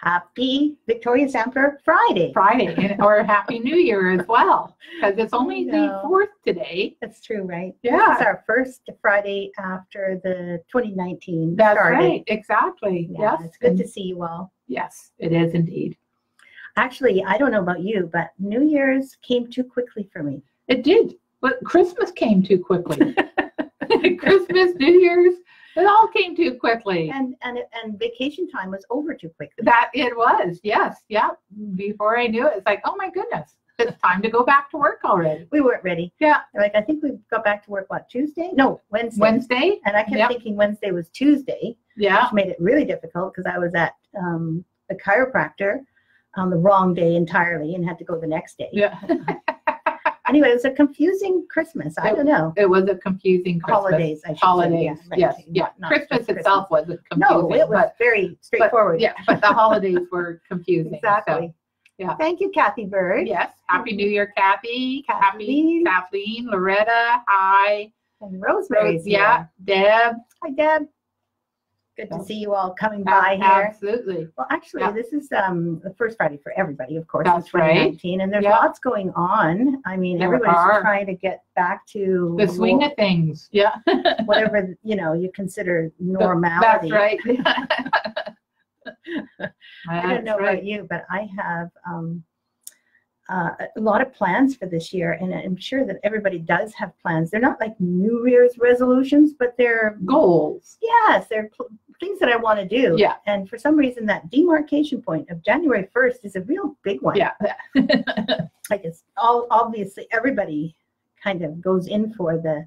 Happy Victoria Sampler Friday. Or Happy New Year as well, because it's only the 4th today. That's true, right? Yeah. This is our first Friday after the 2019 That's started. right, exactly. Yeah, Yes. it's good to see you all. Yes, it is indeed. Actually, I don't know about you, but New Year's came too quickly for me. It did, but Christmas came too quickly. Christmas, New Year's, it all came too quickly. And vacation time was over too quickly. That it was, yes, yeah. Before I knew it, it's like, oh my goodness, it's time to go back to work already. We weren't ready. Yeah. Like, I think we got back to work, what, Tuesday? No, Wednesday. Wednesday? And I kept thinking Wednesday was Tuesday. Yeah. Which made it really difficult because I was at the chiropractor on the wrong day entirely and had to go the next day. Yeah. Anyway, it was a confusing Christmas. I don't know. It was a confusing Christmas. Holidays, I should Holidays, say. yes, yeah. Christmas itself wasn't confusing. No, it was very straightforward. But the holidays were confusing. Exactly. So, yeah. Thank you, Kathy Bird. Yes. Happy New Year, Kathy. Kathleen. Happy Kathleen, Loretta. Hi. And Rosemary's yeah. Deb. Hi, Deb. Good to see you all coming by here. Absolutely. Well, actually, this is the first Friday for everybody, of course, That's in 2019, and there's lots going on. I mean, everybody's trying to get back to the swing of things. Yeah. Whatever, you consider normality. That's right. I don't know about you, but I have a lot of plans for this year, and I'm sure that everybody does have plans. They're not like New Year's resolutions, but they're goals. Yes, they're things that I want to do. Yeah. And for some reason, that demarcation point of January 1st is a real big one. Yeah. Like, it's obviously everybody kind of goes in for the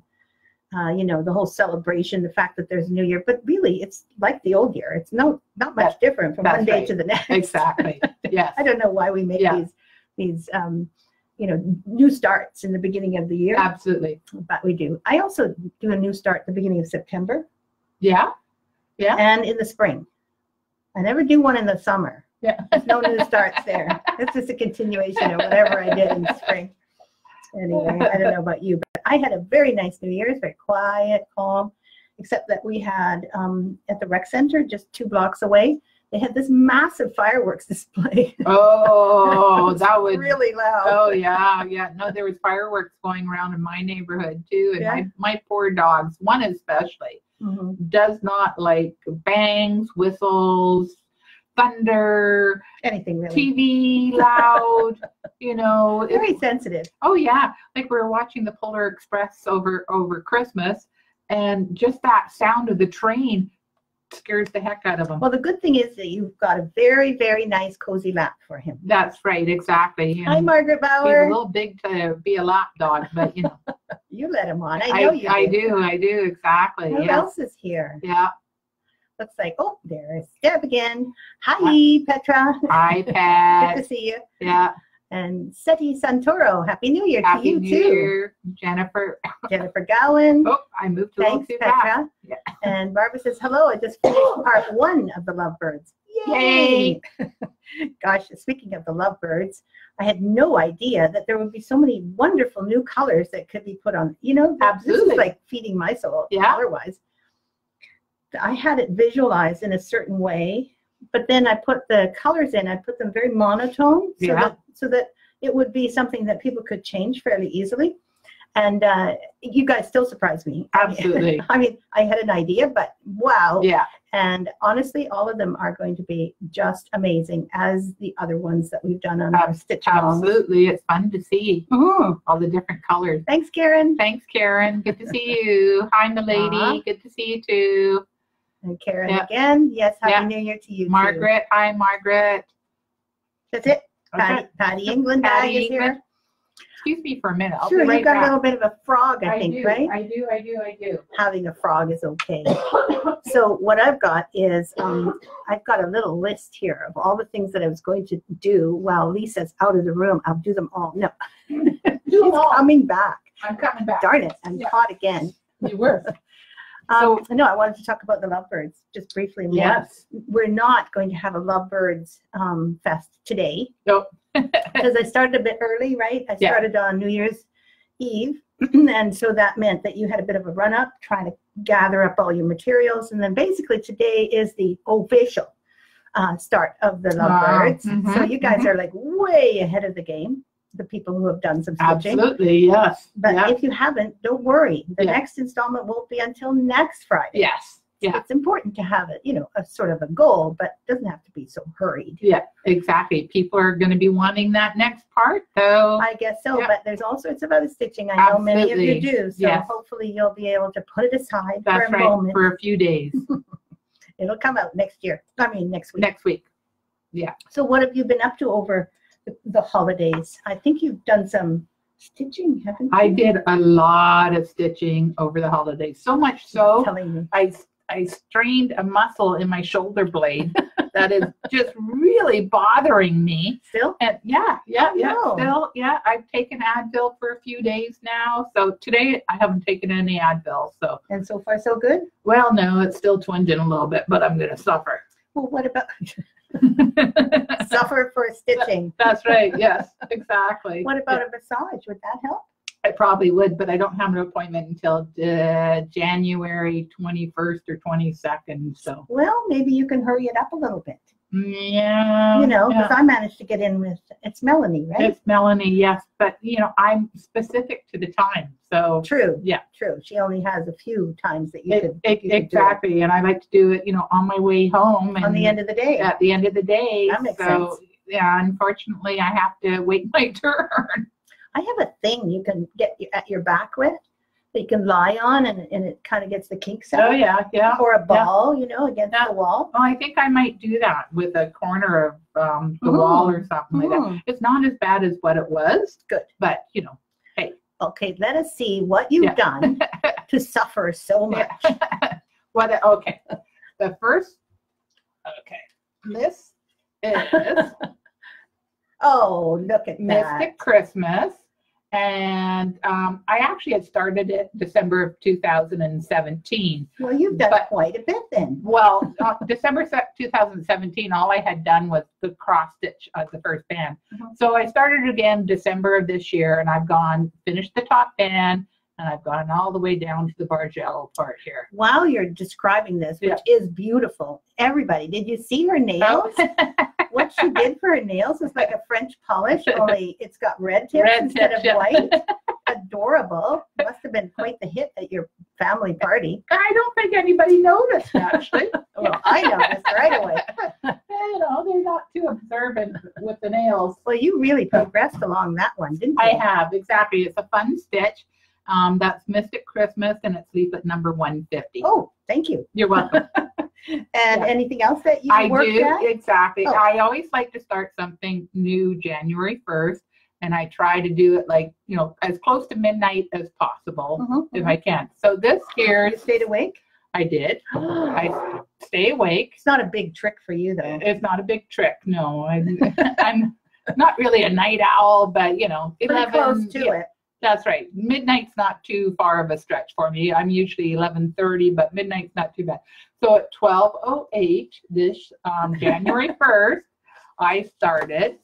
the whole celebration, the fact that there's a new year, but really it's like the old year. It's not much different from one day to the next. Exactly. Yes. I don't know why we make these new starts in the beginning of the year. Absolutely. But we do. I also do a new start at the beginning of September. Yeah. Yeah. And in the spring. I never do one in the summer. Yeah. There's no new starts there. It's just a continuation of whatever I did in the spring. Anyway, I don't know about you, but I had a very nice New Year's, very quiet, calm, except that we had at the rec center, just 2 blocks away, they had this massive fireworks display. Oh, that was really loud. Oh, yeah, yeah. No, there was fireworks going around in my neighborhood too, and my poor dogs, one especially, does not like bangs, whistles, thunder, anything really. TV loud, very sensitive. Oh yeah, like we were watching the Polar Express over Christmas, and just that sound of the train scares the heck out of them. Well, the good thing is that you've got a very, very nice cozy lap for him. That's right, exactly. Hi, Margaret Bauer. He's a little big to be a lap dog, but you let him on. I know you do. I do, exactly. Who else is here? Yeah. Looks like, there's Deb again. Hi, Petra. Hi, Pat. Good to see you. Yeah. And Seti Santoro, Happy New Year to you, New too. Year, Jennifer. Jennifer Gowan. Oh, I moved a little too Petra. Yeah. And Barbara says, hello, I just finished part 1 of the Lovebirds. Yay! Gosh, speaking of the Lovebirds, I had no idea that there would be so many wonderful new colors that could be put on. Absolutely. This is like feeding my soul, color-wise. I had it visualized in a certain way, but then I put the colors in. I put them very monotone so that it would be something that people could change fairly easily. And you guys still surprise me. Absolutely. I mean, I had an idea, but wow. Yeah. And honestly, all of them are going to be just amazing, as the other ones that we've done on our stitch along. Absolutely. It's fun to see all the different colors. Thanks, Karen. Thanks, Karen. Good to see you. Hi, milady. Good to see you, too. And Karen again. Yes, Happy New Year to you, Margaret. too. Hi, Margaret. That's it. Patty England bag is here. Excuse me for a minute. Sure, you've got a little bit of a frog, I think, right? I do. Having a frog is okay. So what I've got is, I've got a little list here of all the things that I was going to do while Lisa's out of the room. I'll do them all. No. She's coming back. I'm coming back. Darn it, I'm caught again. You were. No, I wanted to talk about the Lovebirds just briefly. Yes. We're not going to have a Lovebirds fest today. Nope. Because I started a bit early, right? I started on New Year's Eve. And so that meant that you had a bit of a run up trying to gather up all your materials. And then basically today is the official start of the lovebirds. So you guys are like way ahead of the game, the people who have done some stitching. Absolutely, yes. But if you haven't, don't worry. The next installment won't be until next Friday. Yes. Yeah. It's important to have it, a sort of a goal, but it doesn't have to be so hurried. Yeah, exactly. People are going to be wanting that next part, though. I guess so, but there's all sorts of other stitching. I know many of you do, so hopefully you'll be able to put it aside for a moment. For a few days. It'll come out next week. Next week. Yeah. So what have you been up to over the holidays? I think you've done some stitching, haven't you? I did a lot of stitching over the holidays. So much so, I strained a muscle in my shoulder blade that is just really bothering me. Still? And still, I've taken Advil for a few days now. So today I haven't taken any Advil. And so far so good? Well, no, it's still twinging a little bit, but I'm going to suffer. Well, what about suffer for stitching? That's right. Yes, exactly. What about a massage? Would that help? I probably would, but I don't have an appointment until January 21st or 22nd. So, well, maybe you can hurry it up a little bit. Yeah. Because I managed to get in with, it's Melanie, right? It's Melanie, yes. But, I'm specific to the time. So, true. Yeah. True. She only has a few times that you could exactly. do it. And I like to do it, on my way home. And on the end of the day. At the end of the day. That makes sense. Yeah, unfortunately, I have to wait my turn. I have a thing you can get at your back with that you can lie on and it kind of gets the kinks out. Oh, yeah. Or a ball, against the wall. Well, I think I might do that with a corner of the wall or something like that. It's not as bad as what it was. Good. But, hey. Okay, let us see what you've done to suffer so much. Okay. The first, this is... Oh, look at that. Mystic Christmas. And I actually had started it December of 2017. Well, you've done quite a bit then. Well, December 2017, all I had done was the cross stitch of the first band. So I started again December of this year, and I've finished the top band, and I've gone all the way down to the bargello part here. While you're describing this, which is beautiful, everybody, did you see her nails? What she did for her nails is like a French polish, only it's got red tips instead of white. Adorable. Must have been quite the hit at your family party. I don't think anybody noticed, actually. Well, I noticed right away. They're not too observant with the nails. Well, you really progressed along that one, didn't you? I have, exactly. It's a fun stitch. That's Mystic Christmas, and it's leaflet number 150. Oh, thank you. You're welcome. And anything else that you worked at? Exactly. Oh. I always like to start something new January 1st, and I try to do it as close to midnight as possible if I can. So this here... You stayed awake? I did. I stay awake. It's not a big trick for you, though. It's not a big trick, no. I'm not really a night owl, but, 11... Pretty close to it. That's right. Midnight's not too far of a stretch for me. I'm usually 11:30, but midnight's not too bad. So at 12:08 this January 1st, I started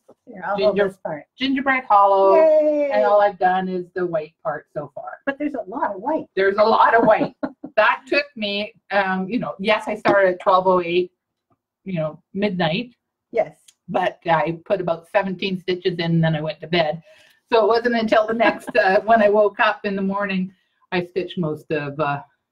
gingerbread hollow. Yay! And all I've done is the white part so far. But there's a lot of white. There's a lot of white. That took me, yes, I started at 12:08, midnight. Yes. But I put about 17 stitches in, and then I went to bed. So it wasn't until the next, when I woke up in the morning, I stitched most of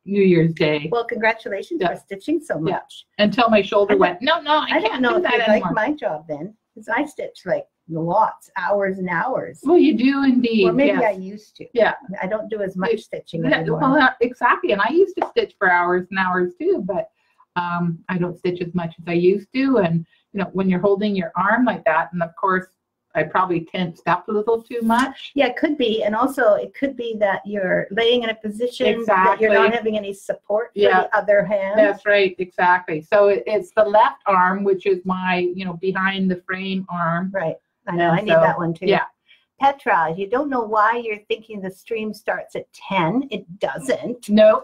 New Year's Day. Well, congratulations for stitching so much. Until my shoulder went, no, I can't do that anymore. I don't know if you like my job then, because I stitch like lots, hours and hours. Well, you do indeed. Or maybe I used to. Yeah. I don't do as much stitching anymore. Well, exactly. And I used to stitch for hours and hours too, but I don't stitch as much as I used to. And, when you're holding your arm like that, and of course, I probably tensed up a little too much. Yeah, it could be. And also it could be that you're laying in a position that you're not having any support for the other hand. That's right, exactly. So it's the left arm, which is my, behind the frame arm. Right. I know. I need that one too. Yeah. Petra, you don't know why you're thinking the stream starts at 10. It doesn't. No.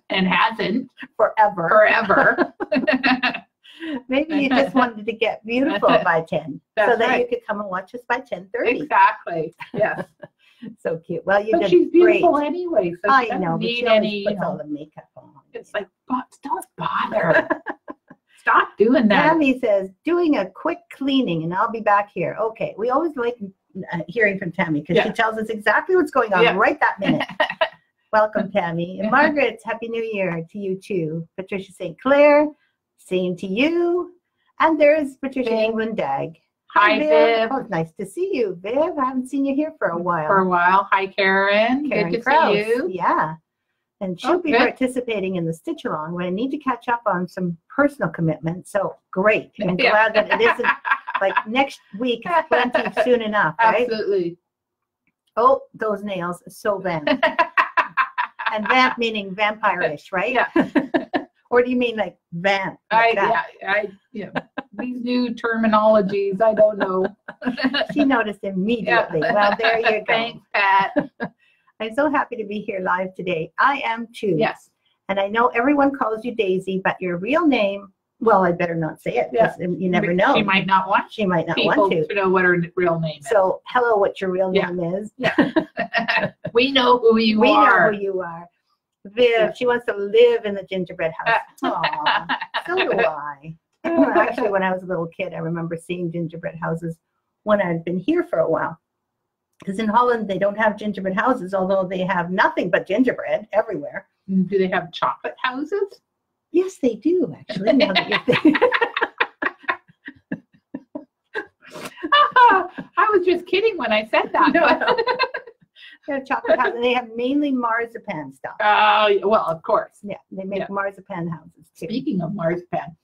And hasn't. Forever. Maybe you just wanted to get beautiful by 10 so that you could come and watch us by 10:30. Exactly. Yes. So cute. Well, you did she's beautiful great. Anyway. So I know, but need she always puts all the makeup on. It's like, don't bother. Stop doing that. Tammy says, doing a quick cleaning and I'll be back here. Okay. We always like hearing from Tammy because she tells us exactly what's going on right that minute. Welcome, Tammy. And Margaret, Happy New Year to you too. Patricia St. Clair, same to you. And there's Patricia England Dag. Hi, Viv. Oh, it's nice to see you, Viv. I haven't seen you here for a while. Hi, Karen. Good to see you. Yeah. And she'll be participating in the stitch along, but I need to catch up on some personal commitments. So great. I'm glad that it isn't like next week is plenty soon enough, right? Absolutely. Oh, those nails, so vamp. And vamp meaning vampire-ish, right? Yeah. Or do you mean like vamp? Like these new terminologies, I don't know. She noticed immediately. Yeah. Well, there you go. Thanks, Pat. I'm so happy to be here live today. I am too. Yes. And I know everyone calls you Daisy, but your real name, well, I better not say it because you never know. She might not want She might not want to know what her real name is. So, hello, what your real name is. Yeah. We know who you are. We know who you are. Viv, she wants to live in the gingerbread house. Aww, so do I. Actually, when I was a little kid, I remember seeing gingerbread houses when I had been here for a while. Because in Holland, they don't have gingerbread houses, although they have nothing but gingerbread everywhere. Do they have chocolate houses? Yes, they do, actually. Now that you think. I was just kidding when I said that. No. They have chocolate houses, and they have mainly marzipan stuff. Well, of course. Yeah, they make marzipan houses, too. Speaking of marzipan,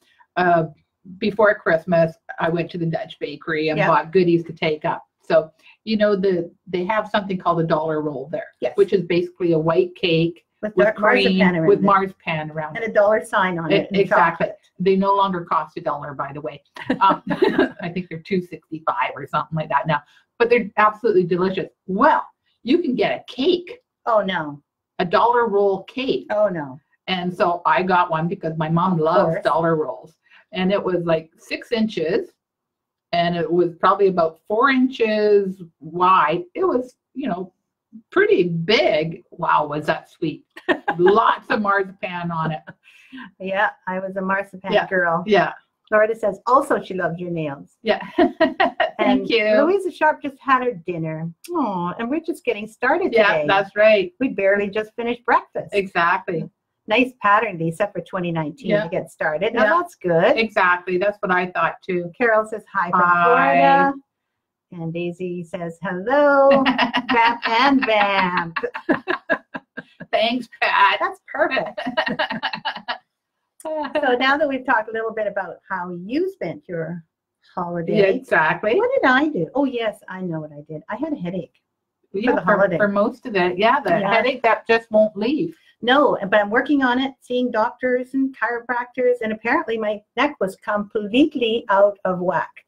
before Christmas, I went to the Dutch bakery and bought goodies to take up. So, you know, they have something called a dollar roll there, which is basically a white cake with cream with marzipan around it. And a dollar sign on it. Exactly. They no longer cost $1, by the way. I think they're $2.65 or something like that now. But they're absolutely delicious. Well, you can get a cake. Oh, no. A dollar roll cake. Oh, no. And so I got one because my mom loves dollar rolls. And it was like 6 inches. And it was probably about 4 inches wide. It was, you know, pretty big. Wow, was that sweet. Lots of marzipan on it. Yeah, I was a marzipan girl. Yeah. Florida says, also she loves your nails. Yeah. Thank you. Louisa Sharp just had her dinner. Oh, and we're just getting started today. Yeah, that's right. We barely just finished breakfast. Exactly. Nice pattern, Lisa, for 2019 to get started. Now that's good. Exactly. That's what I thought too. Carol says hi from Florida. And Daisy says hello. Vamp and vamp. Thanks, Pat. That's perfect. So now that we've talked a little bit about how you spent your holiday. Yeah, exactly. What did I do? Oh, yes, I know what I did. I had a headache for the holiday. For most of it. Yeah, the headache that just won't leave. No, but I'm working on it, seeing doctors and chiropractors, and apparently my neck was completely out of whack.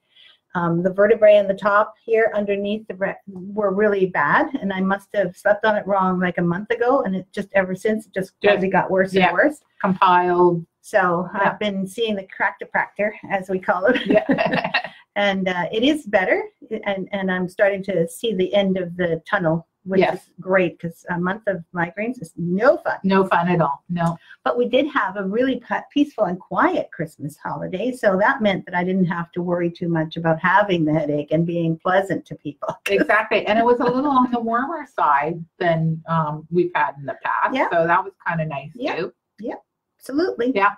The vertebrae in the top here underneath were really bad, and I must have slept on it wrong like a month ago, and it just ever since it just gradually got worse and worse. Compiled. So I've been seeing the chiropractor, as we call it. Yeah. And it is better, and I'm starting to see the end of the tunnel, which is great because a month of migraines is no fun. No fun at all. No. But we did have a really peaceful and quiet Christmas holiday, so that meant that I didn't have to worry too much about having the headache and being pleasant to people. Exactly. And it was a little on the warmer side than we've had in the past. Yeah. So that was kind of nice too. Yeah, absolutely. Yeah.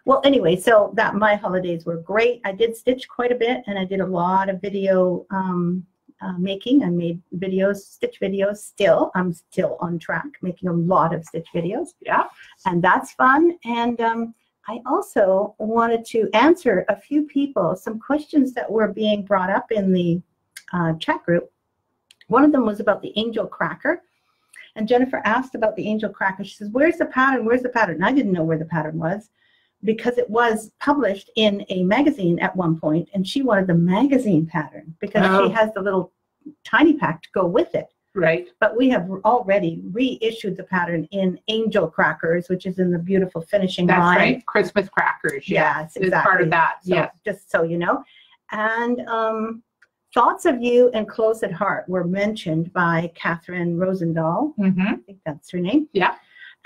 Well, anyway, so my holidays were great. I did stitch quite a bit, and I did a lot of video making. I made stitch videos still. I'm still on track, making a lot of stitch videos. Yeah. And that's fun. And I also wanted to answer a few people, some questions that were being brought up in the chat group. One of them was about the angel cracker. And Jennifer asked about the angel cracker. She says, where's the pattern? Where's the pattern? And I didn't know where the pattern was, because it was published in a magazine at one point, and she wanted the magazine pattern because she has the little tiny pack to go with it. Right. But we have already reissued the pattern in angel crackers, which is in the beautiful finishing line. That's right. Christmas crackers. Yes, exactly. It's part of that. So, just so you know. And thoughts of you and close at heart were mentioned by Catherine Rosendahl. Mm-hmm. I think that's her name. Yeah.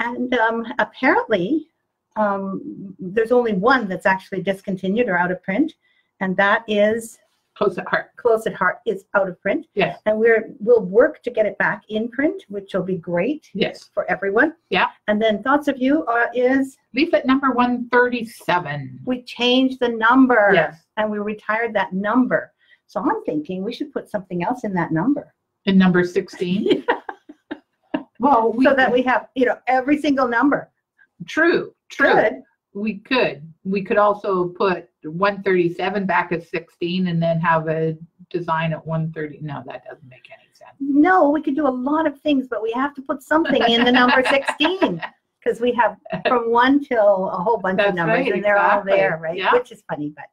And apparently, there's only one that's actually discontinued or out of print, and that is Close at Heart. Close at Heart is out of print. Yes. And we'll work to get it back in print, which will be great. Yes. For everyone. Yeah. And then Thoughts of You is leaflet number 137. We changed the number. Yes. And we retired that number. So I'm thinking we should put something else in that number. In number 16. Well, so that we have, every single number. True. Good. We could also put 137 back at 16 and then have a design at 130. No, that doesn't make any sense. No, we could do a lot of things, but we have to put something in the number 16 because we have from 1 till a whole bunch of numbers, and they're all there, right? Yeah. Which is funny, but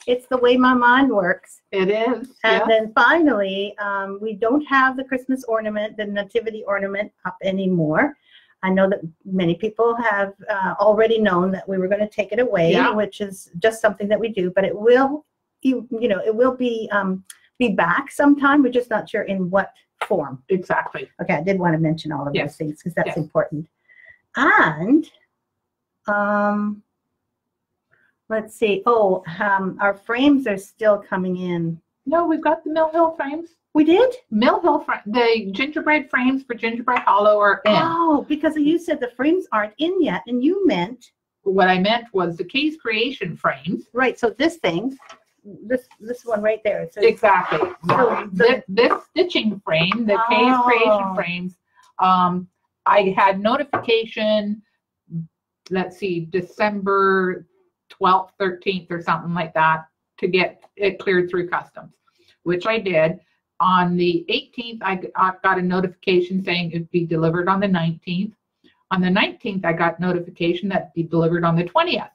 it's the way my mind works. It is. And then finally, we don't have the Christmas ornament, the nativity ornament up anymore. I know that many people have already known that we were going to take it away, which is just something that we do. But it will, it will be back sometime. We're just not sure in what form. Exactly. Okay, I did want to mention all of those things because that's important. And let's see. Oh, our frames are still coming in. No, we've got the Mill Hill frames. We did? Mill Hill, the gingerbread frames for Gingerbread Hollow are in. Oh, because you said the frames aren't in yet, and you meant... What I meant was the Kay's Creation frames. Right, so this thing, this one right there. So exactly. So this stitching frame, the Kay's Creation frames, I had notification, let's see, December 12th, 13th or something like that to get it cleared through customs, which I did. On the 18th, I got a notification saying it'd be delivered on the 19th. On the 19th, I got notification that it'd be delivered on the 20th.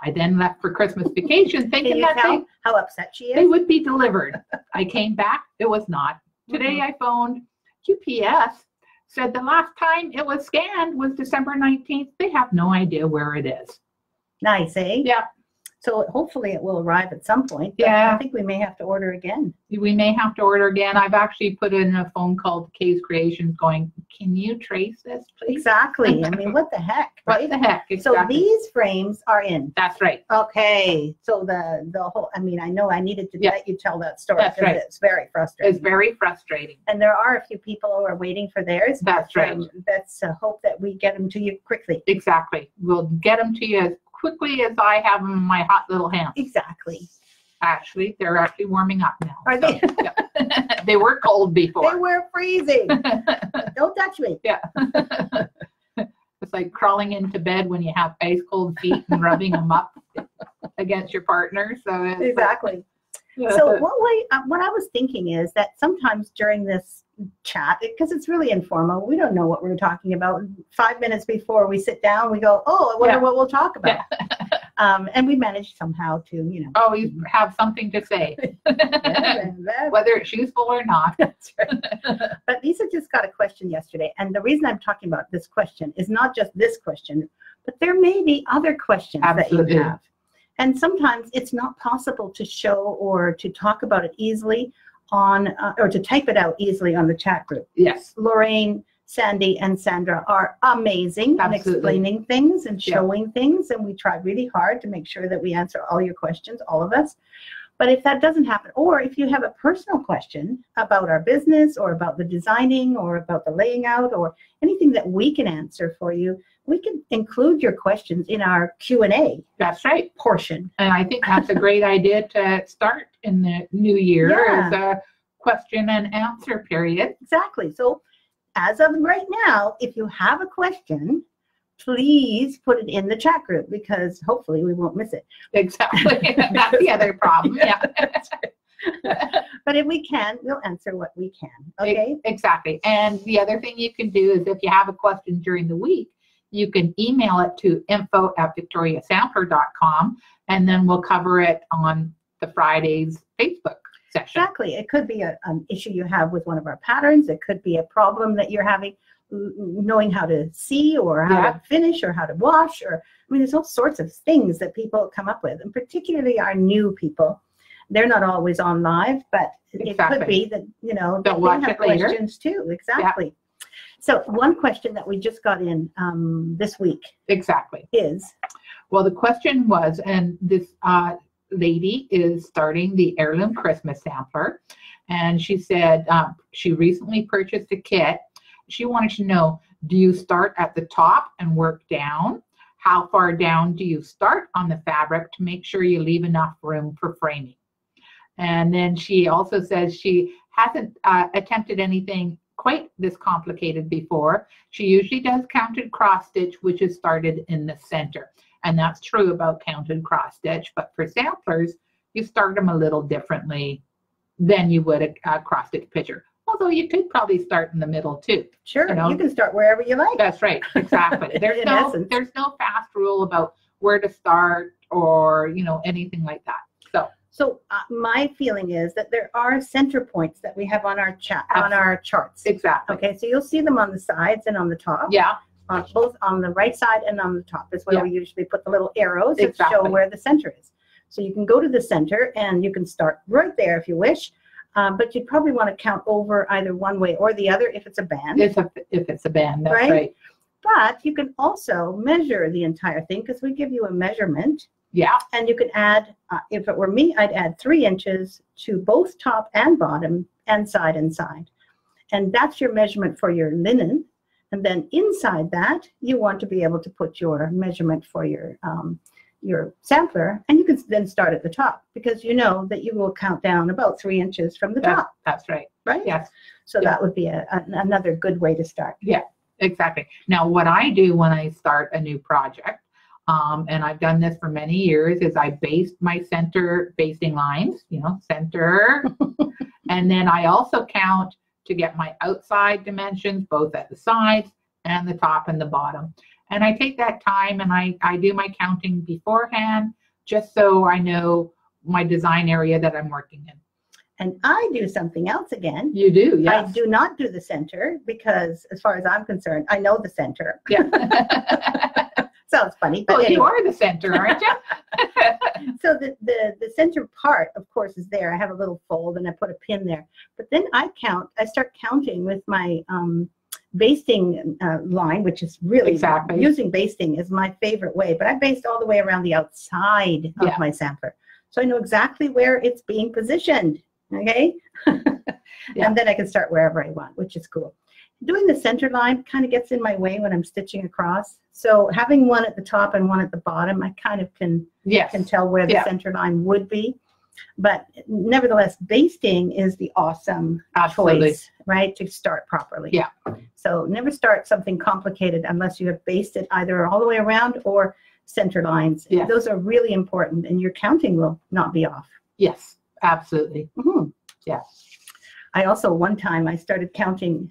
I then left for Christmas vacation thinking that how upset she is? They would be delivered. I came back, it was not. Today I phoned UPS, said the last time it was scanned was December 19th. They have no idea where it is. Nice, eh? Yeah. So hopefully it will arrive at some point. Yeah. I think we may have to order again. We may have to order again. I've actually put in a phone call to Kay's Creations going, can you trace this, please? Exactly. I mean, what the heck, right? What the heck, exactly. So these frames are in. That's right. Okay. So the whole, I mean, I know I needed to let you tell that story. That's right. It's very frustrating. It's very frustrating. And there are a few people who are waiting for theirs. That's right. Let's hope that we get them to you quickly. Exactly. We'll get them to you as quickly as I have them in my hot little hands. Exactly. Actually, they're actually warming up now. Are they? Yeah. They were cold before. They were freezing. Don't touch me. Yeah. It's like crawling into bed when you have ice cold feet and rubbing them up against your partner. So it's, exactly. So what I was thinking is that sometimes during this chat, because it's really informal, we don't know what we're talking about. 5 minutes before we sit down, we go, oh, I wonder what we'll talk about. Yeah. And we managed somehow to, always have something to say, whether it's useful or not. That's right. But Lisa just got a question yesterday, and the reason I'm talking about this question is not just this question, but there may be other questions that you have. And sometimes it's not possible to show or to talk about it easily on, or to type it out easily on the chat group. Yes. Lorraine, Sandy, and Sandra are amazing at explaining things and showing things. And we try really hard to make sure that we answer all your questions, all of us. But if that doesn't happen, or if you have a personal question about our business or about the designing or about the laying out or anything that we can answer for you, we can include your questions in our Q&A. That's right. Portion. And I think that's a great idea to start in the new year as a question and answer period. Exactly. So as of right now, if you have a question, please put it in the chat group because hopefully we won't miss it. Exactly. That's the other problem. Yeah. But if we can, we'll answer what we can. Okay. Exactly. And the other thing you can do is if you have a question during the week, you can email it to info@victoriasampler.com and then we'll cover it on the Friday's Facebook session. Exactly. It could be an issue you have with one of our patterns. It could be a problem that you're having knowing how to see or how to finish or how to wash, or I mean there's all sorts of things that people come up with, and particularly our new people. They're not always on live, but it could be that they have questions too. Exactly. So one question that we just got in this week. Exactly. Is? Well, the question was, and this lady is starting the Heirloom Christmas Sampler. And she said she recently purchased a kit. She wanted to know, do you start at the top and work down? How far down do you start on the fabric to make sure you leave enough room for framing? And then she also says she hasn't attempted anything quite this complicated before. She usually does counted cross stitch, which is started in the center. And that's true about counted cross stitch. But for samplers, you start them a little differently than you would a cross stitch picture. Although you could probably start in the middle too. Sure, you can start wherever you like. That's right, exactly. There's no fast rule about where to start or anything like that. So my feeling is that there are center points that we have on our charts. Exactly. Okay, so you'll see them on the sides and on the top. Yeah. Both on the right side and on the top is where we usually put the little arrows that show where the center is. So you can go to the center and you can start right there if you wish. But you'd probably want to count over either one way or the other if it's a band. If it's a band, that's right. But you can also measure the entire thing because we give you a measurement. Yeah. And you can add, if it were me, I'd add 3 inches to both top and bottom and side and side. And that's your measurement for your linen. And then inside that, you want to be able to put your measurement for your sampler, and you can then start at the top because you know that you will count down about 3 inches from the top. That's right. Right? Yes. So that would be another good way to start. Yeah, exactly. Now, what I do when I start a new project, and I've done this for many years, is I baste my center basting lines, center, and then I also count to get my outside dimensions, both at the sides and the top and the bottom. And I take that time and I do my counting beforehand, just so I know my design area that I'm working in. And I do something else again. You do, yes. I do not do the center because, as far as I'm concerned, I know the center. Yeah. Sounds funny, but well, anyway. You are the center, aren't you? So the center part, of course, is there. I have a little fold and I put a pin there. But then I start counting with my basting line, which is really using basting is my favorite way, but I baste all the way around the outside of my sampler. So I know exactly where it's being positioned. Okay. And then I can start wherever I want, which is cool. Doing the center line kind of gets in my way when I'm stitching across. So having one at the top and one at the bottom, I kind of can tell where the center line would be. But nevertheless, basting is the awesome choice, right, to start properly. Yeah. So never start something complicated unless you have basted either all the way around or center lines. Yeah. Those are really important, and your counting will not be off. Yes, absolutely. Mm-hmm. Yeah. I also, one time, I started counting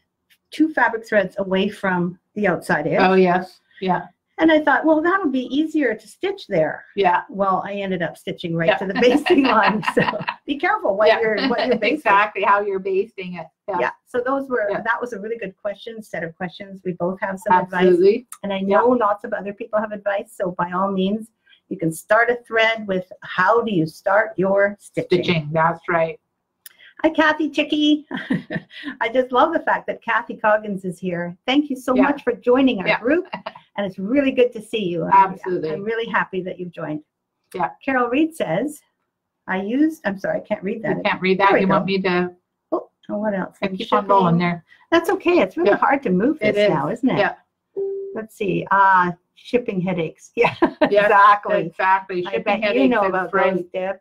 2 fabric threads away from the outside edge. Oh, yes. Yeah. And I thought, well, that would be easier to stitch there. Yeah. Well, I ended up stitching right to the basting line. So be careful what you're basting. Exactly how you're basting it. Yeah. So those were that was a really good set of questions. We both have some advice. And I know lots of other people have advice. So by all means, you can start a thread with how do you start your stitching. That's right. Hi, Kathy Chickie. I just love the fact that Kathy Coggins is here. Thank you so much for joining our group. And it's really good to see you. Absolutely. I'm really happy that you've joined. Yeah. Carol Reed says, I'm sorry, I can't read that. You can't read that. You want me to? Oh, what else? I keep on rolling there. That's okay. It's really hard to move this now, isn't it? Yeah. Let's see. Shipping headaches. Yeah, exactly. Exactly. Shipping headaches. You know about those, Deb.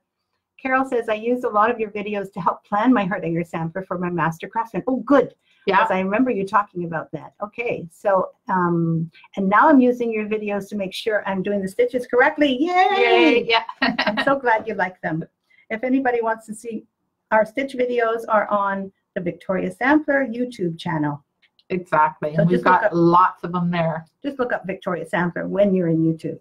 Carol says, I used a lot of your videos to help plan my Hardanger sampler for my master craftsman. Oh, good. Yeah. Because I remember you talking about that. Okay. So, and now I'm using your videos to make sure I'm doing the stitches correctly. Yay! Yay. Yeah. I'm so glad you like them. If anybody wants to see, our stitch videos are on the Victoria Sampler YouTube channel. Exactly. So and we've got lots of them there. Just look up Victoria Sampler when you're in YouTube.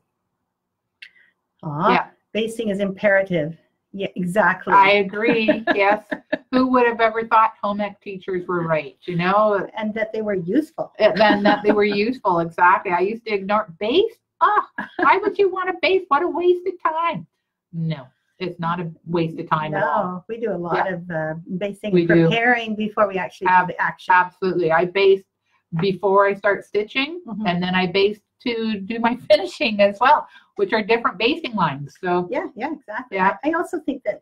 Basting is imperative. Yeah, exactly. I agree. Yes. Who would have ever thought home ec teachers were right, And that they were useful. And that they were useful, exactly. I used to ignore baste. Why would you want to baste? What a waste of time. No, it's not a waste of time at all. No, we do a lot of basting and preparing before we actually have the action. Absolutely. I baste before I start stitching, and then I baste to do my finishing as well, which are different basting lines. So yeah, exactly. Yeah. I also think that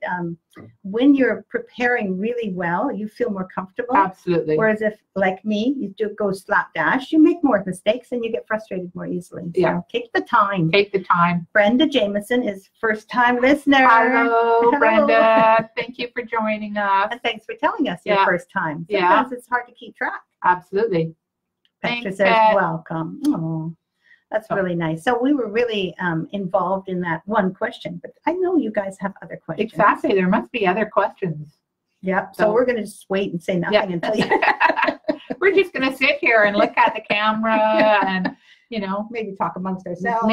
when you're preparing really well, you feel more comfortable. Absolutely. Whereas if, like me, you do go slapdash, you make more mistakes and you get frustrated more easily. So Yeah. take the time. Take the time. Brenda Jameson is first-time listener. Hello, Brenda. Thank you for joining us. And thanks for telling us your first time. Yeah. Sometimes it's hard to keep track. Absolutely. Petra Thanks, says, Pat. welcome. Oh, that's really nice. So we were really involved in that one question, but I know you guys have other questions. Exactly. There must be other questions. Yep. So we're going to just wait and say nothing until you... We're just going to sit here and look at the camera and, you know. Maybe talk amongst ourselves.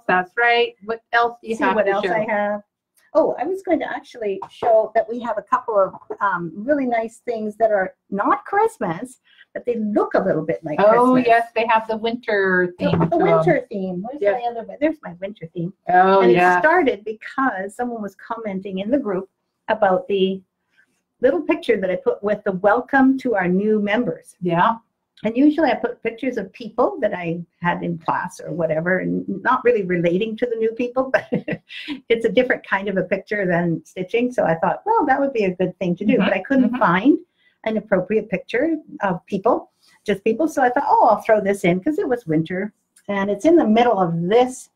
That's right. What else do you have what to else show? I have. Oh, I was going to actually show that we have a couple of really nice things that are not Christmas, but they look a little bit like Christmas. Oh, yes, they have the winter theme. The winter theme. Where's my other one? There's my winter theme. Oh, and it started because someone was commenting in the group about the little picture that I put with the welcome to our new members. Yeah. And usually I put pictures of people that I had in class or whatever, and not really relating to the new people, but it's a different kind of a picture than stitching. So I thought, well, that would be a good thing to do. But I couldn't find an appropriate picture of people, just people. So I thought, oh, I'll throw this in because it was winter. And it's in the middle of this,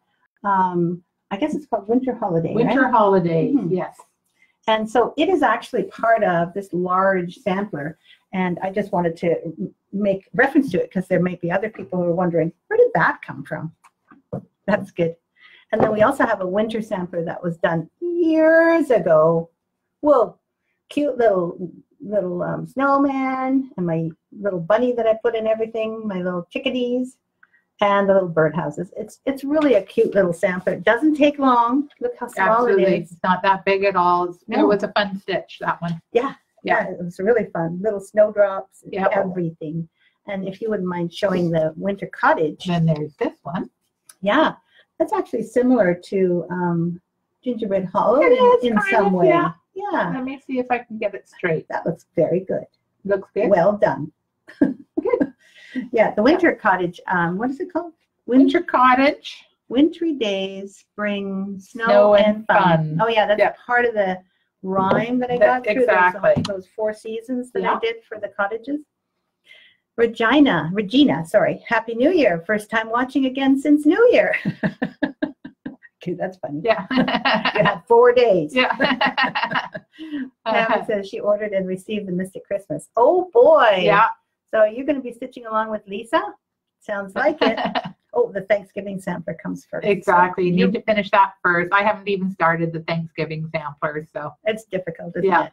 I guess it's called Winter Holiday, Winter Holiday, yes. And so it is actually part of this large sampler. And I just wanted to make reference to it because there might be other people who are wondering, where did that come from? That's good. And then we also have a winter sampler that was done years ago. Whoa, cute little snowman and my little bunny that I put in everything, my little chickadees, and the little birdhouses. It's really a cute little sampler. It doesn't take long. Look how small it is. It's not that big at all. It was a fun stitch, that one. Yeah, it was really fun. Little snowdrops, everything. And if you wouldn't mind showing the winter cottage. Then there's this one. Yeah, that's actually similar to Gingerbread Hollow in some way. Yeah. Let me see if I can get it straight. That looks very good. Looks good. Well done. Good. Yeah, the winter cottage. What is it called? Winter cottage. Wintry days, spring, snow and fun. Oh yeah, that's part of the rhyme that I got through those 4 seasons that I did for the cottages. Regina, sorry. Happy New Year. First time watching again since New Year. Okay, that's funny. Yeah. You had 4 days. Yeah. Pam says she ordered and received the Mystic Christmas. Oh boy. Yeah. So you're going to be stitching along with Lisa? Sounds like it. Oh, the Thanksgiving sampler comes first. Exactly. You need to finish that first. I haven't even started the Thanksgiving sampler, so. It's difficult, isn't it?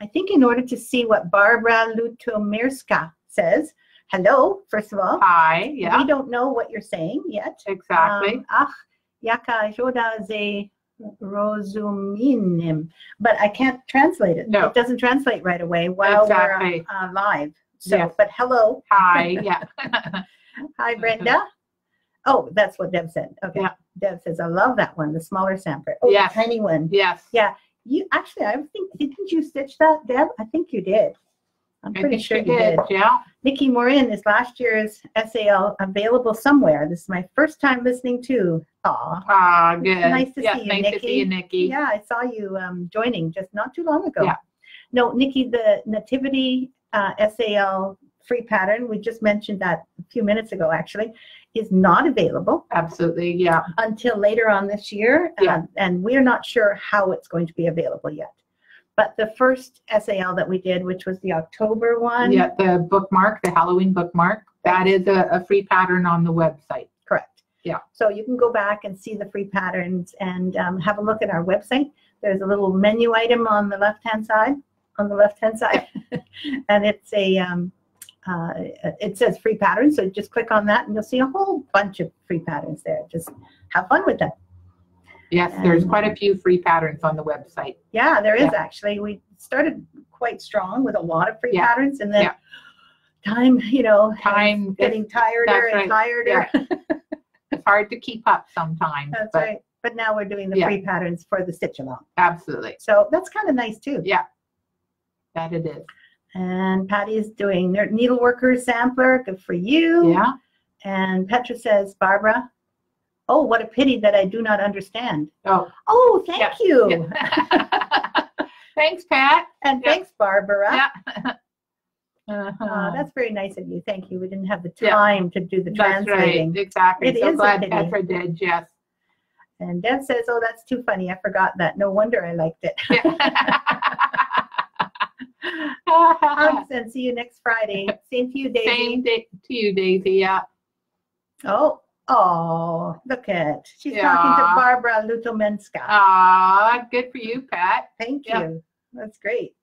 I think in order to see what Barbara Lutomirska says, hello, first of all. Hi, yeah. We don't know what you're saying yet. Exactly. Jaka joda ze rozuminim. But I can't translate it. No. It doesn't translate right away while we're live. So, but hello. Hi, yeah. Hi, Brenda. Oh, that's what Deb said. Okay. Yeah. Deb says, I love that one, the smaller sampler. Oh, the tiny one. Yes. Yeah. You actually, I think, didn't you stitch that, Deb? I think you did. I'm pretty sure you did. Yeah. Nikki Morin, is last year's SAL available somewhere? This is my first time listening to. Aw, good. Nice to see you, nice Nikki. To see you, Nikki. Yeah, I saw you joining just not too long ago. Yeah. No, Nikki, the Nativity SAL free pattern, we just mentioned that a few minutes ago, actually, is not available. Absolutely, yeah. Until later on this year. Yeah. And we're not sure how it's going to be available yet. But the first SAL that we did, which was the October one. Yeah, the bookmark, the Halloween bookmark, that is a free pattern on the website. Correct. Yeah. So you can go back and see the free patterns and have a look at our website. There's a little menu item on the left-hand side. And it's it says free patterns, so just click on that and you'll see a whole bunch of free patterns there. Just have fun with them. Yes, there's quite a few free patterns on the website. Yeah, there is actually. We started quite strong with a lot of free patterns, and then time getting tireder and tireder. Yeah. It's hard to keep up sometimes. That's right. But now we're doing the free patterns for the stitch along. Absolutely. So that's kind of nice too. Yeah. That it is. And Patty is doing their needleworker sampler. Good for you. Yeah. And Petra says, Barbara, oh, what a pity that I do not understand. Oh, thank you. Yeah. Thanks, Pat. And thanks, Barbara. Yeah. That's very nice of you. Thank you. We didn't have the time to do the translating. Right. Exactly. It so is glad Petra did, yes. And Deb says, oh, that's too funny. I forgot that. No wonder I liked it. Hugs and see you next Friday. Same to you, Daisy. Same day to you, Daisy. Yeah. Oh, look at. She's talking to Barbara Lutomenska. Good for you, Pat. Thank you. That's great.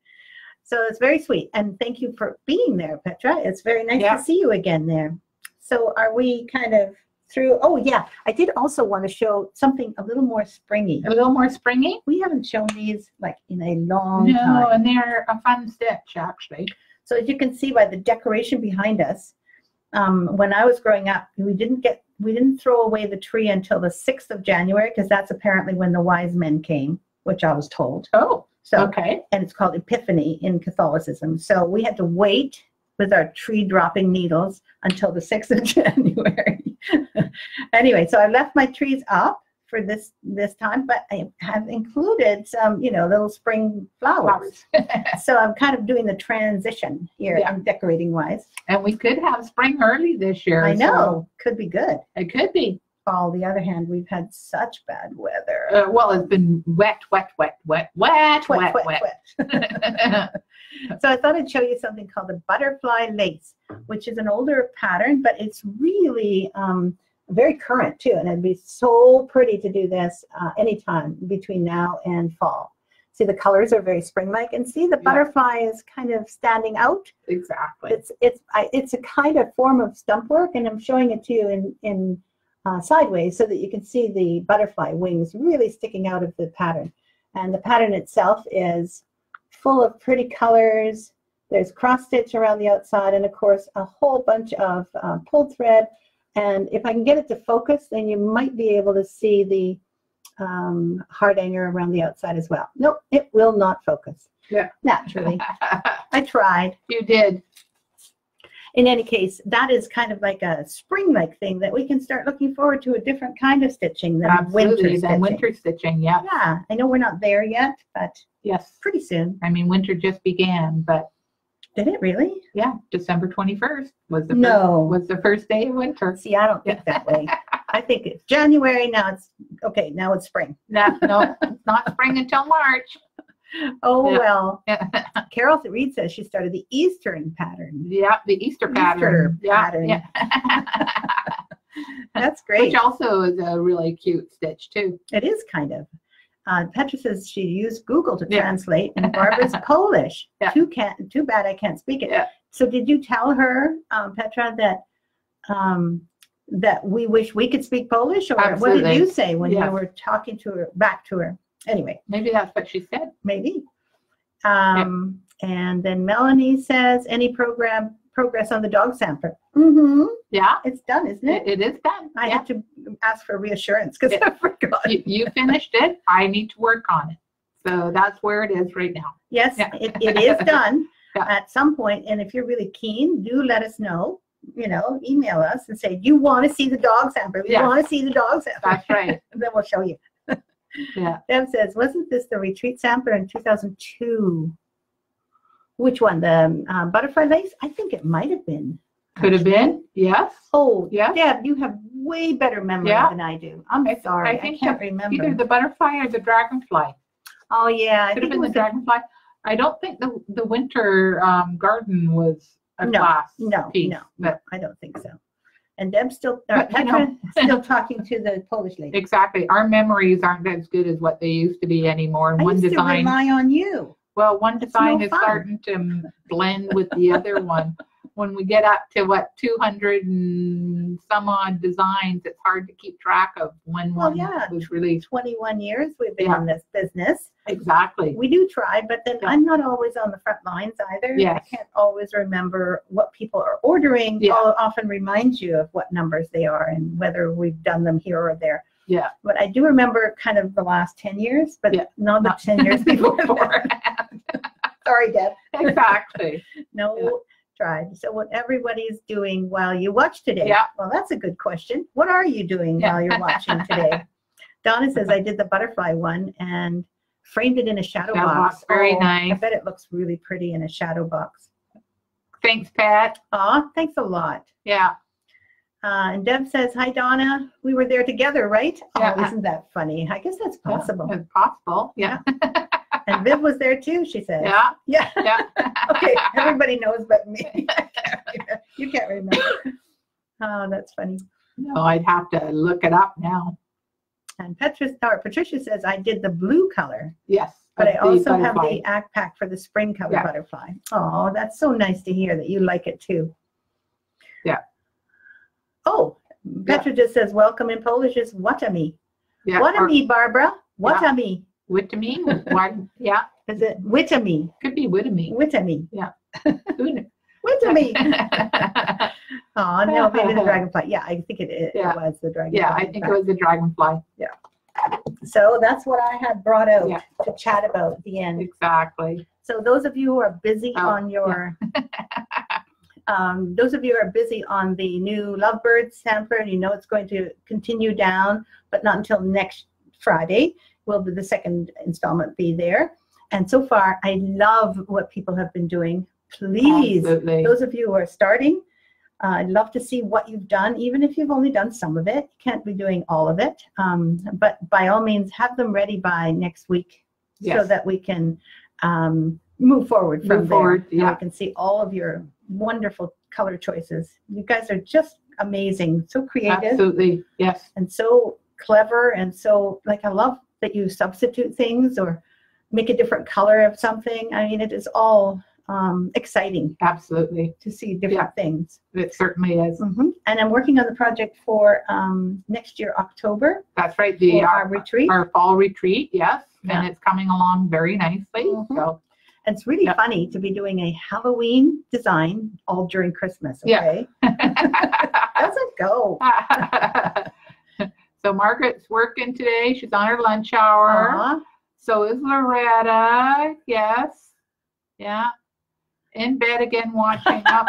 So it's very sweet. And thank you for being there, Petra. It's very nice to see you again there. So are we kind of through? Oh, yeah. I did also want to show something a little more springy. A little more springy? We haven't shown these like in a long time. No, and they're a fun stitch, actually. So as you can see by the decoration behind us, when I was growing up, we didn't throw away the tree until the 6th of January, because that's apparently when the wise men came, which I was told. Oh, so okay. And it's called Epiphany in Catholicism. So we had to wait with our tree dropping needles until the 6th of January. Anyway, so I left my trees up for this time, but I have included some, little spring flowers. So I'm kind of doing the transition here in decorating wise. And we could have spring early this year. I know. Could be good. It could be. On the other hand, we've had such bad weather. Well, it's been wet. So I thought I'd show you something called the butterfly lace, which is an older pattern, but it's really very current too. And it'd be so pretty to do this anytime between now and fall. See, the colors are very spring-like, and see the butterfly is kind of standing out. Exactly. It's a kind of form of stump work, and I'm showing it to you in sideways so that you can see the butterfly wings really sticking out of the pattern. And the pattern itself is full of pretty colors. There's cross stitch around the outside, and of course a whole bunch of pulled thread. And if I can get it to focus, then you might be able to see the hardanger around the outside as well. Nope, it will not focus. Yeah, naturally. I tried. You did. In any case, that is kind of like a spring-like thing that we can start looking forward to a different kind of stitching than winter stitching. Yeah. Yeah, I know we're not there yet, but yes, pretty soon. I mean, winter just began, but did it really? Yeah, December 21st was the first day of winter. See, I don't think that way. I think it's January now. It's okay. Now it's spring. No, it's not spring until March. Oh, well. Carol Reed says she started the Eastern pattern. Yeah, the Easter pattern. Yeah. That's great. Which also is a really cute stitch, too. It is kind of. Petra says she used Google to translate, and Barbara's Polish. Too bad I can't speak it. Yeah. So did you tell her, Petra, that we wish we could speak Polish? Or Absolutely. What did you say when you were talking to her, back to her? Anyway. Maybe that's what she said. Maybe. And then Melanie says, any progress on the dog sampler? Mm-hmm. Yeah. It's done, isn't it? It is done. I had to ask for reassurance because I forgot. You finished it. I need to work on it. So that's where it is right now. Yes, it is done at some point. And if you're really keen, do let us know. Email us and say, you want to see the dog sampler? We want to see the dog sampler. That's right. And then we'll show you. Yeah. Deb says, wasn't this the retreat sampler in 2002? Which one? The butterfly lace? I think it might have been. Could have been. Yes. Oh, yeah. Deb, you have way better memory than I do. I'm sorry. I can't remember. Either the butterfly or the dragonfly. Oh, yeah. Could have been the dragonfly. I don't think the winter garden was a class piece. No, I don't think so. And Deb's still talking to the Polish lady. Exactly. Our memories aren't as good as what they used to be anymore. And I used to rely on you. Well, one design is starting to blend with the other one. When we get up to 200 and some odd designs, it's hard to keep track of when one was released. 21 years we've been in this business. Exactly. We do try, but then I'm not always on the front lines either. Yes. I can't always remember what people are ordering. I'll often remind you of what numbers they are and whether we've done them here or there. Yeah. But I do remember kind of the last 10 years, but not the 10 years before. Sorry, Deb. Exactly. No tried. So what everybody's doing while you watch today? Yeah. Well, that's a good question. What are you doing while you're watching today? Donna says, I did the butterfly one and framed it in a shadow box. Very nice. I bet it looks really pretty in a shadow box. Thanks, Pat. Aw, thanks a lot. Yeah. And Deb says, hi, Donna. We were there together, right? Yeah. Oh, isn't that funny? I guess that's possible. Yeah, it's possible. Yeah. And Viv was there too, she says. Yeah. Yeah. Yeah. Okay, everybody knows but me. You can't remember. Oh, that's funny. No, I'd have to look it up now. And Patricia says, I did the blue color. Yes. But I also have the act pack for the spring color butterfly. Oh, that's so nice to hear that you like it too. Yeah. Oh, Petra just says, welcome in Polish is watami. Yeah. Watami, Barbara. Watami. Witami? Yeah. Is it Witami? Could be Witami. Witami. Yeah. Witami. Oh, no, maybe the dragonfly. Yeah, I think it was the dragonfly. Yeah, I think it was the dragonfly. Yeah. So that's what I had brought out to chat about at the end. Exactly. So those of you who are busy on your, those of you who are busy on the new Lovebirds sampler, you know it's going to continue down, but not until next Friday will the second installment be there. And so far, I love what people have been doing. Please, those of you who are starting, I'd love to see what you've done, even if you've only done some of it. You can't be doing all of it. But by all means, have them ready by next week so that we can move forward from there. Yeah. We can see all of your wonderful color choices. You guys are just amazing, so creative. Absolutely, yes. And so clever, and so, like, I love that you substitute things or make a different color of something. I mean, it is all exciting. Absolutely. To see different things. It certainly is. Mm-hmm. And I'm working on the project for next year, October. That's right. Our retreat. Our fall retreat, yes. Yeah. And it's coming along very nicely. Mm-hmm. So it's really funny to be doing a Halloween design all during Christmas. Okay. Yeah. Doesn't go. So Margaret's working today. She's on her lunch hour. So is Loretta. Yes. Yeah. In bed again, watching up.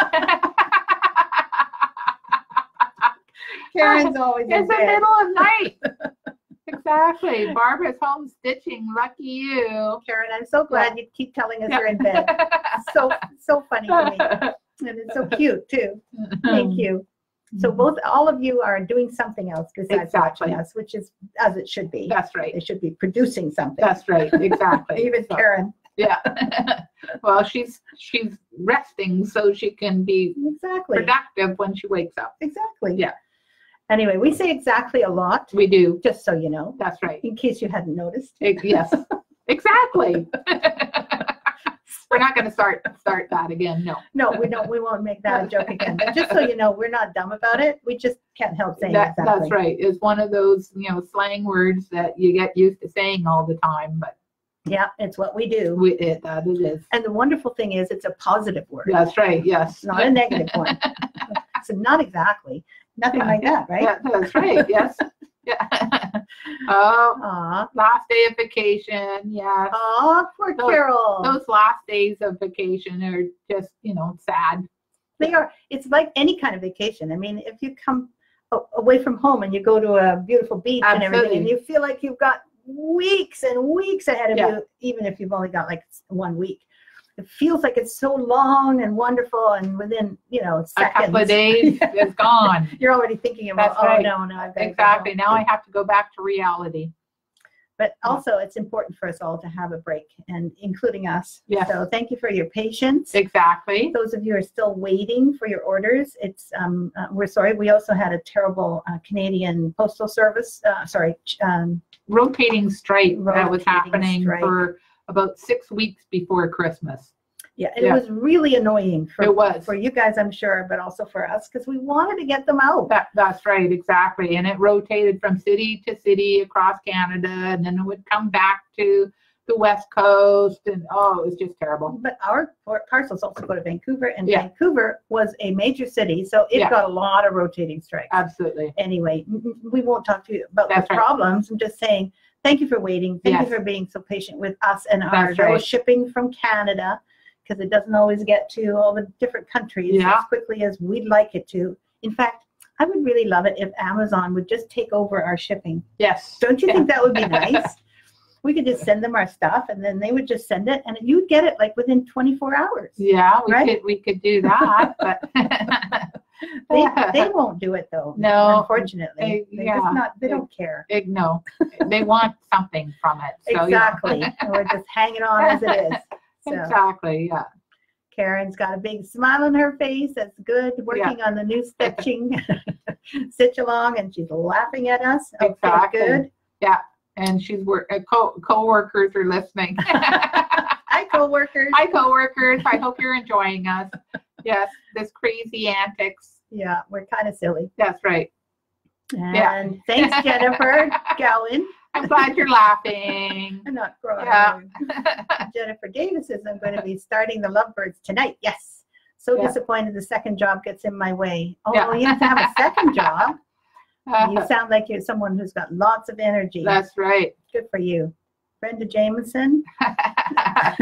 Karen's always in It's the bed. middle of night. Exactly. Barbara's home stitching. Lucky you. Karen, I'm so glad you keep telling us you're in bed. So funny to me. And it's so cute too. Thank you. So all of you are doing something else besides watching us, which is as it should be. That's right. They should be producing something. That's right. Exactly. Even Karen. Yeah. Well, she's resting so she can be productive when she wakes up. Exactly. Yeah. Anyway, we say exactly a lot. We do. Just so you know. That's right. In case you hadn't noticed. Yes. Exactly. We're not going to start that again. No. No, we don't. We won't make that a joke again. But just so you know, we're not dumb about it. We just can't help saying exactly. That's right. It's one of those, slang words that you get used to saying all the time, but yeah, it's what we do. That it is. And the wonderful thing is it's a positive word. That's right, yes. Not a negative one. So not exactly. Nothing like that, right? Yeah, that's right, yes. Yeah. Oh, last day of vacation, yes. Oh, poor Carol. Those last days of vacation are just, sad. They are. It's like any kind of vacation. I mean, if you come away from home and you go to a beautiful beach and everything, and you feel like you've got weeks and weeks ahead of you, even if you've only got like 1 week. It feels like it's so long and wonderful, and within seconds, a couple of days, it's gone. You're already thinking about, no, I've got exactly. Now I have to go back to reality. But also, it's important for us all to have a break, and including us. Yeah. So thank you for your patience. Exactly. Those of you who are still waiting for your orders, it's we're sorry. We also had a terrible Canadian Postal Service. Rotating strike that was happening for about 6 weeks before Christmas. Yeah, and it was really annoying for you guys, I'm sure, but also for us, because we wanted to get them out. That's right, exactly. And it rotated from city to city across Canada, and then it would come back to the West Coast, and it was just terrible. But our parcels also go to Vancouver, and Vancouver was a major city, so it got a lot of rotating strikes. Absolutely. Anyway, we won't talk to you about the problems. I'm just saying, thank you for waiting. Thank you for being so patient with us and our shipping from Canada. because it doesn't always get to all the different countries as quickly as we'd like it to. In fact, I would really love it if Amazon would just take over our shipping. Yes. Don't you think that would be nice? We could just send them our stuff, and then they would just send it, and you'd get it like within 24 hours. Yeah, we could do that, but they won't do it though. No, unfortunately, they don't care. No, they want something from it. So, exactly. And we're just hanging on as it is. So. Exactly. Yeah. Karen's got a big smile on her face. That's good. Working on the new stitching stitch along, and she's laughing at us. Exactly. Okay, good. Yeah. And she's co-workers are listening. Hi, co-workers. Hi, co-workers. I hope you're enjoying us. Yes, this crazy antics. Yeah, we're kind of silly. That's right. And thanks, Jennifer Gowan. I'm glad you're laughing. I'm not crying. Yeah. Jennifer Davis says I'm going to be starting the Lovebirds tonight. Yes. So disappointed the second job gets in my way. Oh, you have to have a second job. You sound like you're someone who's got lots of energy. That's right. Good for you. Brenda Jameson. I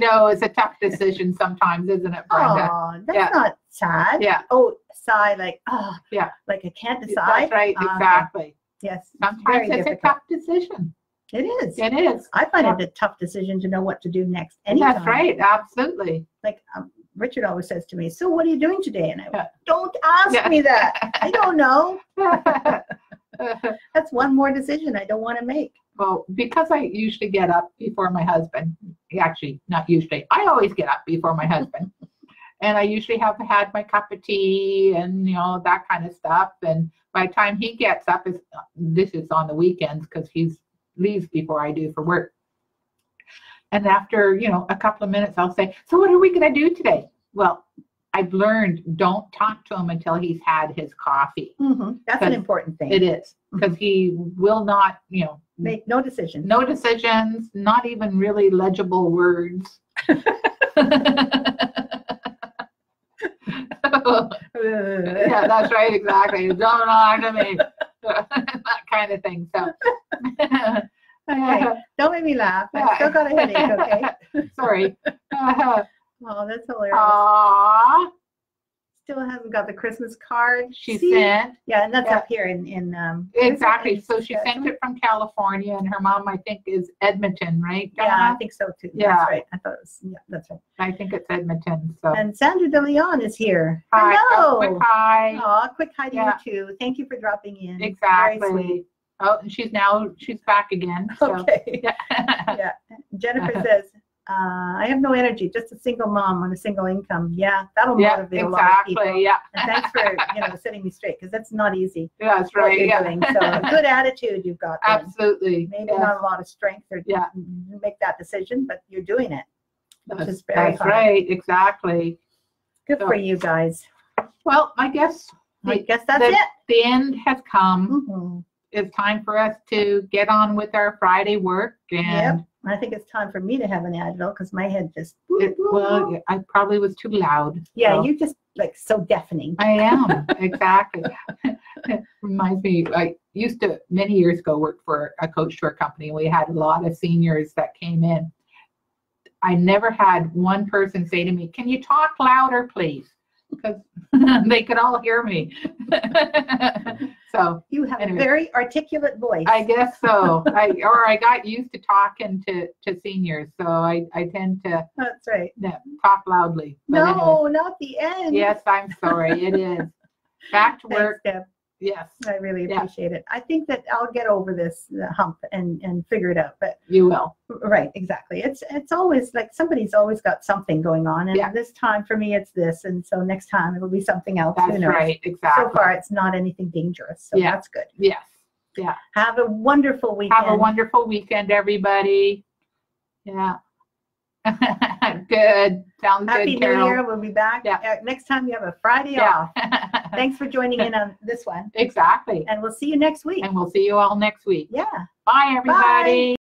know, it's a tough decision sometimes, isn't it, Brenda? Oh, that's not sad. Yeah. Oh, sigh, like, like I can't decide. That's right, exactly. Okay. Yes. Sometimes it's a tough decision. It is. It is. I find it a tough decision to know what to do next. Anytime. That's right, absolutely. Like, Richard always says to me, so what are you doing today? And I go, don't ask me that. I don't know. That's one more decision I don't want to make. Well, because I usually get up before my husband, actually, not usually, I always get up before my husband. And I usually have had my cup of tea and, that kind of stuff. And by the time he gets up, this is on the weekends because he leaves before I do for work. And after, a couple of minutes, I'll say, so what are we going to do today? Well, I've learned don't talk to him until he's had his coffee. Mm-hmm. That's an important thing. It is. Because he will not, make no decisions. No decisions, not even really legible words. Yeah, that's right, exactly. Don't lie to me. That kind of thing. So okay. Don't make me laugh. I still got a headache, okay? Sorry. Oh, that's hilarious. Aww. Still hasn't got the Christmas card. She sent. Yeah, and that's up here in exactly. So she sent it from California, and her mom, I think, is Edmonton, right? Yeah, I think so too. Yeah. That's right. I thought it was, that's right. I think it's Edmonton. So. And Sandra De Leon is here. Hi. Hello. Quick hi. Aw, quick hi to you too. Thank you for dropping in. Exactly. Very sweet. Oh, and she's back again. So. Okay. Yeah. Jennifer says, I have no energy, just a single mom on a single income. Yeah, that'll motivate a lot of people. Yeah. And thanks for setting me straight, because that's not easy. Yeah, that's right. You're doing. So a good attitude you've got. Then. Absolutely. Maybe not a lot of strength to make that decision, but you're doing it. That's right. Exactly. Good for you guys. Well, I guess that's it. The end has come. Mm-hmm. It's time for us to get on with our Friday work. And I think it's time for me to have an Advil because my head just. Well, I probably was too loud. Yeah, so. you're just like so deafening. I am, exactly. Reminds me, I used to many years ago work for a coach tour company. We had a lot of seniors that came in. I never had one person say to me, "Can you talk louder, please?" Because they could all hear me. So you have a very articulate voice. I guess so. I got used to talking to seniors, so I tend to. That's right. Talk loudly. No, not the end. Yes, I'm sorry. It is. Back to work. Thanks, Deb. Yes. I really appreciate it. I think that I'll get over this hump and figure it out. But you will. Right, exactly. It's always like somebody's always got something going on. And this time for me it's this. And so next time it'll be something else. That's right, exactly. So far it's not anything dangerous. So that's good. Yes. Yeah. Have a wonderful weekend. Have a wonderful weekend, everybody. Yeah. Good. Sounds Happy good, Carol. New Year. We'll be back. Yeah. Next time you have a Friday off. Thanks for joining in on this one. Exactly. And we'll see you next week. And we'll see you all next week. Yeah. Bye, everybody. Bye.